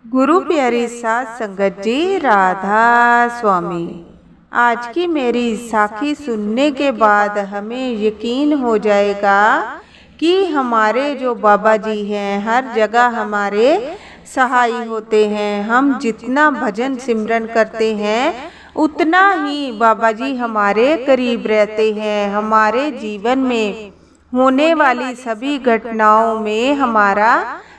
गुरु प्यारी साध संगत जी, राधा स्वामी। आज की मेरी साखी सुनने के बाद हमें यकीन हो जाएगा कि हमारे जो बाबा जी हैं हर जगह हमारे सहाय होते हैं। हम जितना भजन सिमरन करते हैं उतना ही बाबा जी हमारे करीब रहते हैं। हमारे जीवन में होने वाली सभी घटनाओं में हमारा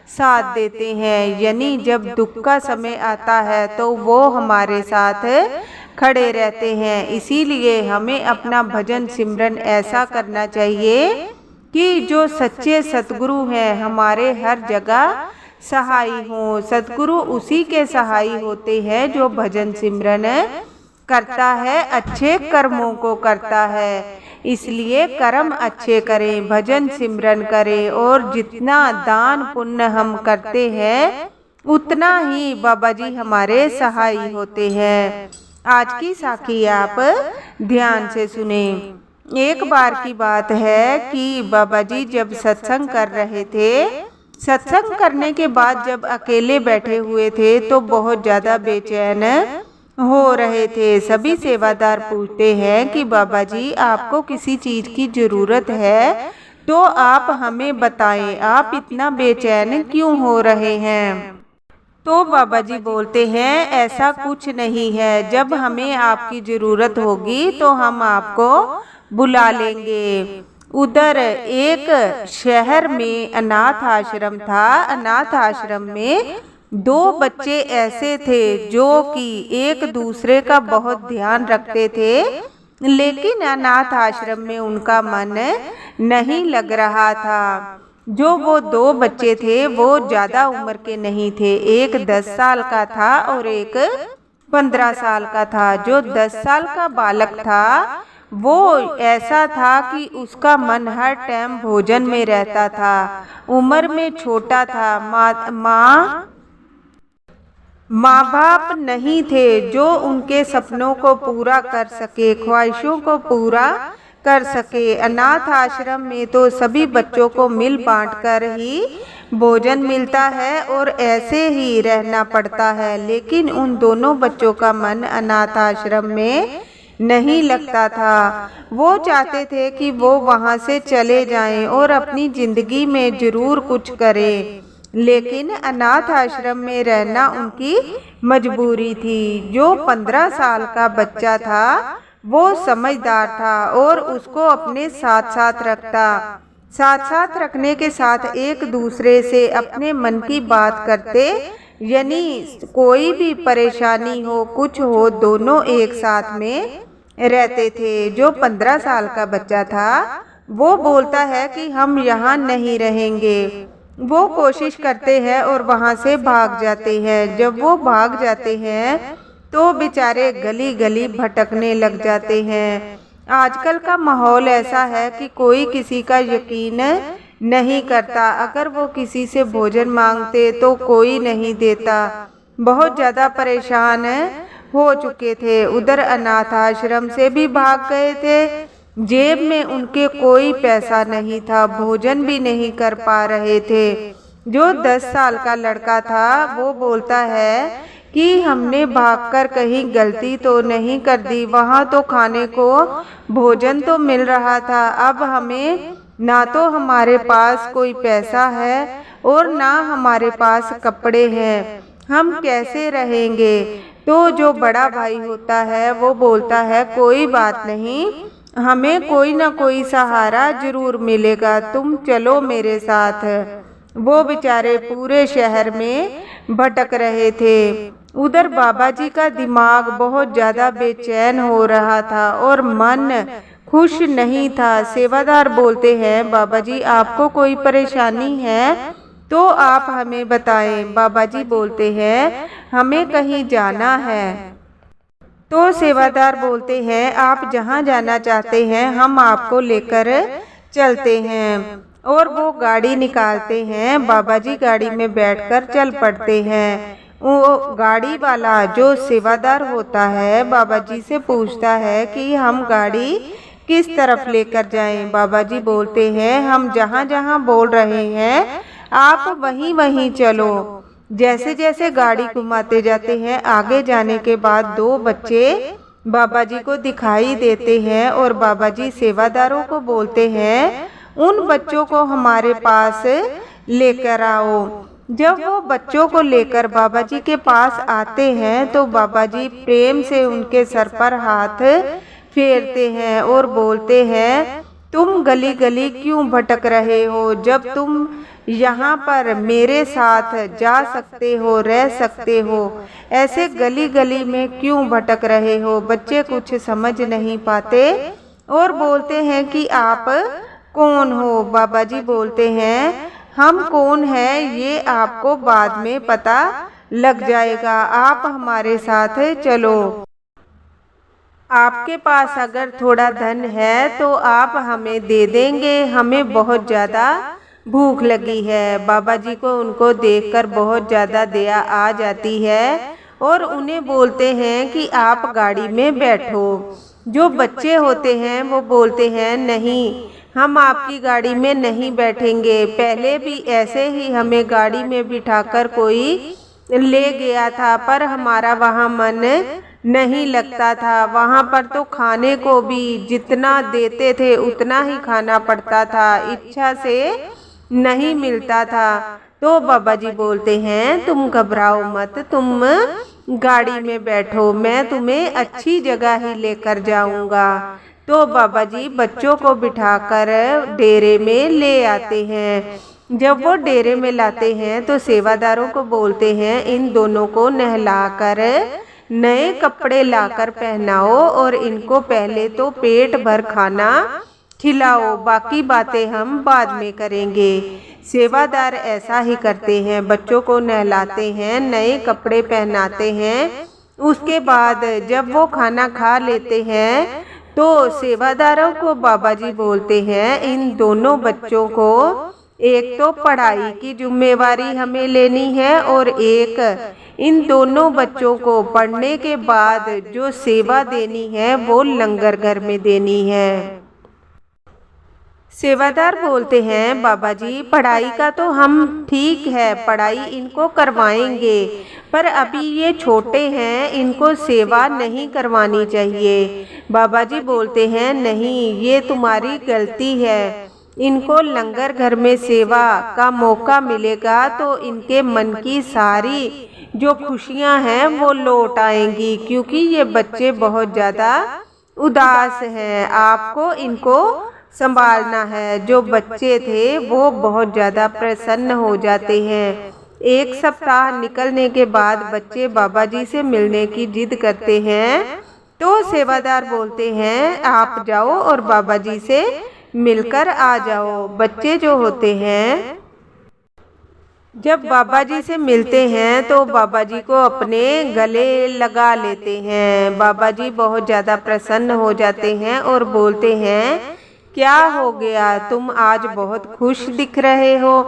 साथ देते हैं, यानी जब दुख का समय आता है तो वो हमारे साथ खड़े रहते हैं। इसीलिए हमें अपना भजन सिमरन ऐसा करना चाहिए कि जो सच्चे सतगुरु हैं हमारे हर जगह सहाय हों। सतगुरु उसी के सहाय होते हैं जो भजन सिमरन करता है, अच्छे कर्मों को करता है। इसलिए कर्म अच्छे करें, भजन सिमरन करें, और जितना दान पुण्य हम करते हैं उतना ही बाबा जी हमारे सहाय होते हैं। आज की साखी आप ध्यान से सुने। एक बार की बात है कि बाबा जी जब सत्संग कर रहे थे, सत्संग करने के बाद जब अकेले बैठे हुए थे तो बहुत ज़्यादा बेचैन हो रहे थे। सभी सेवादार पूछते हैं कि बाबा जी आपको किसी चीज़ की ज़रूरत है तो आप हमें बताएं, आप इतना बेचैन क्यों हो रहे हैं। तो बाबा जी बोलते हैं ऐसा कुछ नहीं है, जब हमें आपकी ज़रूरत होगी तो हम आपको बुला लेंगे। उधर एक शहर में अनाथ आश्रम था। अनाथ आश्रम में दो बच्चे ऐसे थे जो कि एक दूसरे का बहुत ध्यान रखते थे, लेकिन अनाथ आश्रम में उनका मन नहीं लग रहा था। जो वो दो बच्चे थे वो ज़्यादा उम्र के नहीं थे, एक 10 साल का था और एक 15 साल का था। जो 10 साल का बालक था वो ऐसा था कि उसका मन हर टाइम भोजन में रहता था। उम्र में छोटा था, माँ बाप नहीं थे जो उनके सपनों को पूरा कर सके, ख्वाहिशों को पूरा कर सके। अनाथ आश्रम में तो सभी बच्चों को मिल बांट कर ही भोजन मिलता है और ऐसे ही रहना पड़ता है, लेकिन उन दोनों बच्चों का मन अनाथ आश्रम में नहीं लगता था। वो चाहते थे कि वो वहाँ से चले जाएं और अपनी ज़िंदगी में ज़रूर कुछ करें, लेकिन अनाथ आश्रम में रहना उनकी मजबूरी थी। जो 15 साल का बच्चा था वो समझदार था और उसको अपने साथ साथ रखने के साथ एक दूसरे से अपने मन की बात करते, यानी कोई भी परेशानी हो कुछ हो दोनों एक साथ में रहते थे। जो 15 साल का बच्चा था वो बोलता है कि हम यहाँ नहीं रहेंगे। वो कोशिश करते हैं और वहाँ से भाग जाते हैं। जब वो भाग जाते हैं तो बेचारे गली गली भटकने लग जाते हैं। आजकल का माहौल ऐसा है कि कोई किसी का यकीन नहीं करता। अगर वो किसी से भोजन मांगते तो कोई नहीं देता। बहुत ज़्यादा परेशान हो चुके थे। उधर अनाथ आश्रम से भी भाग गए थे। जेब में उनके कोई पैसा नहीं था, भोजन भी नहीं कर पा रहे थे। जो 10 साल का लड़का था वो बोलता है कि हमने भागकर कहीं गलती तो नहीं कर दी, वहाँ तो खाने को भोजन तो मिल रहा था। अब हमें ना तो हमारे पास कोई पैसा है और ना हमारे पास कपड़े हैं, हम कैसे रहेंगे। तो जो बड़ा भाई होता है वो बोलता है कोई बात नहीं, हमें कोई ना कोई सहारा जरूर मिलेगा, तुम चलो मेरे साथ। वो बेचारे पूरे शहर में भटक रहे थे। उधर बाबा जी का दिमाग बहुत ज़्यादा बेचैन हो रहा था और मन खुश नहीं था। सेवादार बोलते हैं बाबा जी आपको कोई परेशानी है तो आप हमें बताएं। बाबा जी बोलते हैं हमें कहीं जाना है। तो सेवादार बोलते हैं आप जहाँ जाना चाहते हैं हम आपको लेकर चलते हैं, और वो गाड़ी निकालते हैं। बाबा जी गाड़ी में बैठकर चल पड़ते हैं। वो गाड़ी वाला जो सेवादार होता है बाबा जी से पूछता है कि हम गाड़ी किस तरफ लेकर जाएं। बाबा जी बोलते हैं हम जहाँ जहाँ बोल रहे हैं आप वहीं वहीं चलो। जैसे जैसे गाड़ी घुमाते जाते हैं, आगे जाने के बाद दो बच्चे बाबा जी को दिखाई देते हैं और बाबा जी सेवादारों को बोलते हैं, उन बच्चों को हमारे पास लेकर आओ। जब वो बच्चों को लेकर बाबा जी के पास आते हैं तो बाबा जी प्रेम से उनके सर पर हाथ फेरते हैं और बोलते हैं, तुम गली गली क्यों भटक रहे हो, जब तुम यहाँ पर मेरे साथ जा सकते हो, रह सकते हो, ऐसे गली गली में क्यों भटक रहे हो। बच्चे कुछ समझ नहीं पाते और बोलते हैं कि आप कौन हो। बाबा जी बोलते हैं, हम कौन हैं ये आपको बाद में पता लग जाएगा, आप हमारे साथ चलो। आपके पास अगर थोड़ा धन है तो आप हमें दे देंगे, हमें बहुत ज़्यादा भूख लगी है। बाबा जी को उनको देखकर बहुत ज़्यादा दया आ जाती है और उन्हें बोलते हैं कि आप गाड़ी में बैठो। जो बच्चे होते हैं वो बोलते हैं, नहीं, हम आपकी गाड़ी में नहीं बैठेंगे। पहले भी ऐसे ही हमें गाड़ी में बिठाकर कोई ले गया था, पर हमारा वहाँ मन नहीं लगता था। वहाँ पर तो खाने को भी जितना देते थे उतना ही खाना पड़ता था, इच्छा से नहीं मिलता था। तो बाबा जी बोलते हैं, तुम घबराओ मत, तुम गाड़ी में बैठो, मैं तुम्हें अच्छी जगह ही लेकर जाऊंगा। तो बाबा जी बच्चों को बिठाकर डेरे में ले आते हैं। जब वो डेरे में लाते हैं तो सेवादारों को बोलते हैं, इन दोनों को नहलाकर नए कपड़े लाकर पहनाओ और इनको पहले तो पेट भर खाना खिलाओ, बाकी बातें हम बाद में करेंगे। सेवादार ऐसा ही करते हैं, बच्चों को नहलाते हैं, नए कपड़े पहनाते हैं। उसके बाद जब वो खाना खा लेते हैं तो सेवादारों को बाबा जी बोलते हैं, इन दोनों बच्चों को एक तो पढ़ाई की जिम्मेवारी हमें लेनी है और एक इन दोनों बच्चों को पढ़ने के बाद जो सेवा देनी है वो लंगर घर में देनी है। सेवादार बोलते हैं, बाबा जी पढ़ाई का तो हम ठीक है, पढ़ाई इनको करवाएंगे, पर अभी ये छोटे हैं, इनको सेवा नहीं करवानी चाहिए। बाबा जी बोलते हैं, नहीं, ये तुम्हारी गलती है। इनको लंगर घर में सेवा का मौका मिलेगा तो इनके मन की सारी जो खुशियां हैं वो लौट आएंगी, क्योंकि ये बच्चे बहुत ज़्यादा उदास हैं। आपको इनको संभालना है। जो बच्चे थे वो बहुत ज़्यादा प्रसन्न हो जाते हैं। एक सप्ताह निकलने के बाद बच्चे बाबा जी से मिलने की जिद करते हैं तो सेवादार बोलते हैं, आप जाओ और बाबा जी से मिलकर आ जाओ। बच्चे जो होते हैं जब बाबा जी से मिलते हैं तो बाबा जी को अपने गले लगा लेते हैं। बाबा जी बहुत ज़्यादा प्रसन्न हो जाते हैं और बोलते हैं, क्या हो गया, तुम आज बहुत खुश दिख रहे हो।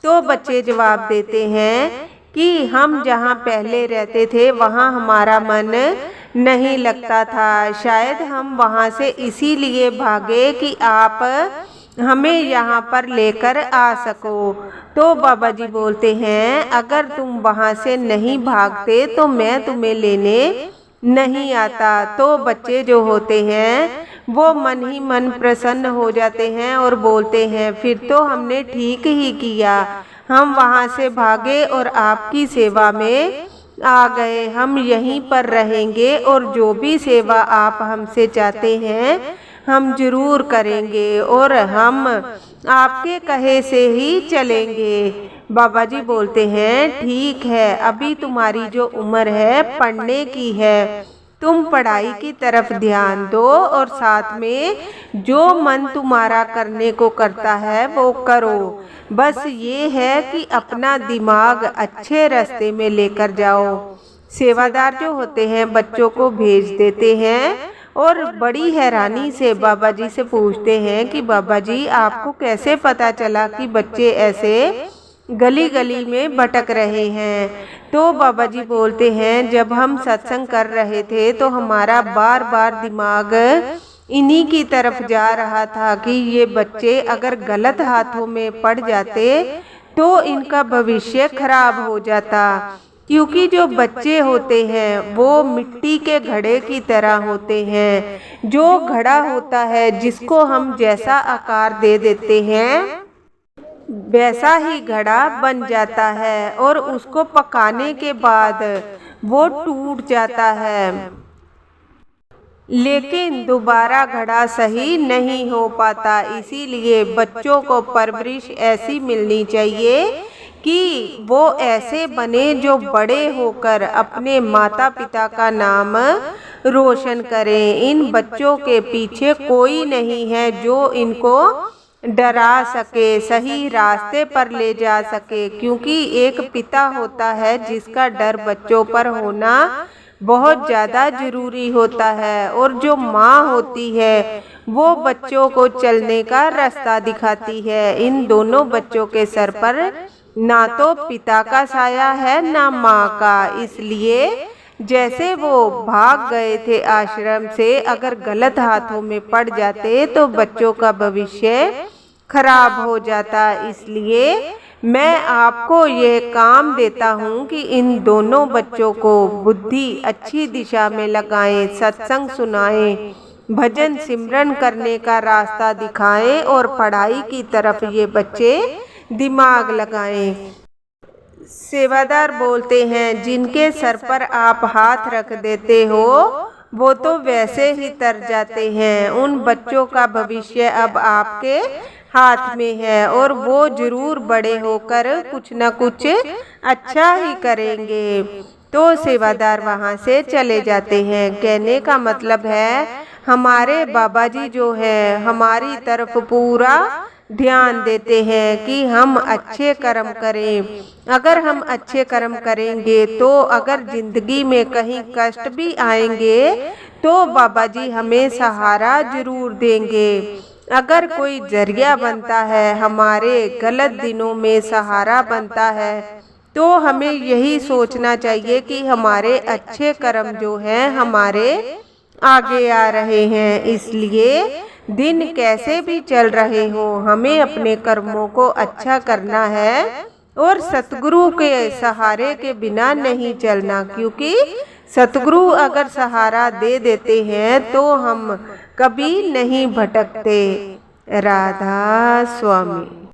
तो बच्चे जवाब देते हैं कि हम जहाँ पहले रहते थे वहाँ हमारा मन नहीं लगता था, शायद हम वहाँ से इसीलिए भागे कि आप हमें यहाँ पर लेकर आ सको। तो बाबा जी बोलते हैं, अगर तुम वहाँ से नहीं भागते तो मैं तुम्हें लेने नहीं आता। तो बच्चे जो होते हैं वो मन ही मन प्रसन्न हो जाते हैं और बोलते हैं, फिर तो हमने ठीक ही किया, हम वहाँ से भागे और आपकी सेवा में आ गए। हम यहीं पर रहेंगे और जो भी सेवा आप हमसे चाहते हैं हम जरूर करेंगे और हम आपके कहे से ही चलेंगे। बाबा जी बोलते हैं, ठीक है, अभी तुम्हारी जो उम्र है पढ़ने की है, तुम पढ़ाई की तरफ ध्यान दो और साथ में जो मन तुम्हारा करने को करता है वो करो। बस ये है कि अपना दिमाग अच्छे रास्ते में लेकर जाओ। सेवादार जो होते हैं बच्चों को भेज देते हैं और बड़ी हैरानी से बाबा जी से पूछते हैं कि बाबा जी आपको कैसे पता चला कि बच्चे ऐसे गली गली में भटक रहे हैं। तो बाबा जी बोलते हैं, जब हम सत्संग कर रहे थे तो हमारा बार बार दिमाग इन्हीं की तरफ जा रहा था कि ये बच्चे अगर गलत हाथों में पड़ जाते तो इनका भविष्य खराब हो जाता। क्योंकि जो बच्चे होते हैं वो मिट्टी के घड़े की तरह होते हैं। जो घड़ा होता है जिसको हम जैसा आकार दे देते हैं वैसा ही घड़ा बन जाता है और उसको पकाने के बाद वो टूट जाता है, लेकिन दोबारा घड़ा सही नहीं हो पाता। इसीलिए बच्चों को परवरिश ऐसी मिलनी चाहिए कि वो ऐसे बने जो बड़े होकर अपने माता पिता का नाम रोशन करें। इन बच्चों के पीछे कोई नहीं है जो इनको डरा सके, सही रास्ते पर ले जा सके, क्योंकि एक पिता होता है जिसका डर बच्चों पर होना बहुत ज़्यादा ज़रूरी होता है। और जो माँ होती है वो बच्चों को चलने का रास्ता दिखाती है। इन दोनों बच्चों के सर पर ना तो पिता का साया है ना माँ का। इसलिए जैसे वो भाग गए थे आश्रम से, अगर गलत हाथों में पड़ जाते तो बच्चों का भविष्य खराब हो जाता। इसलिए मैं आपको ये काम देता हूँ कि इन दोनों बच्चों को बुद्धि अच्छी दिशा में लगाएं, सत्संग सुनाएं, भजन सिमरन करने का रास्ता दिखाएं और पढ़ाई की तरफ ये बच्चे दिमाग लगाएं। सेवादार बोलते हैं, जिनके सर पर आप हाथ रख देते हो वो तो वैसे ही तर जाते हैं। उन बच्चों का भविष्य अब आपके हाथ में है और वो जरूर बड़े होकर कुछ न कुछ अच्छा ही करेंगे। तो सेवादार वहाँ से चले जाते हैं। कहने का मतलब है हमारे बाबा जी जो है हमारी तरफ पूरा ध्यान देते हैं कि हम अच्छे कर्म करें। अगर हम अच्छे कर्म करेंगे तो अगर जिंदगी में कहीं कष्ट भी आएंगे तो बाबा जी हमें सहारा जरूर देंगे। अगर कोई जरिया बनता है, हमारे गलत दिनों में सहारा बनता है, तो हमें यही सोचना चाहिए कि हमारे अच्छे कर्म जो हैं हमारे आगे आ रहे हैं। इसलिए दिन कैसे भी चल रहे हो हमें अपने कर्मों को अच्छा करना है और सतगुरु के सहारे के बिना नहीं चलना, क्योंकि सतगुरु अगर सहारा दे देते हैं तो हम कभी नहीं भटकते। राधा स्वामी।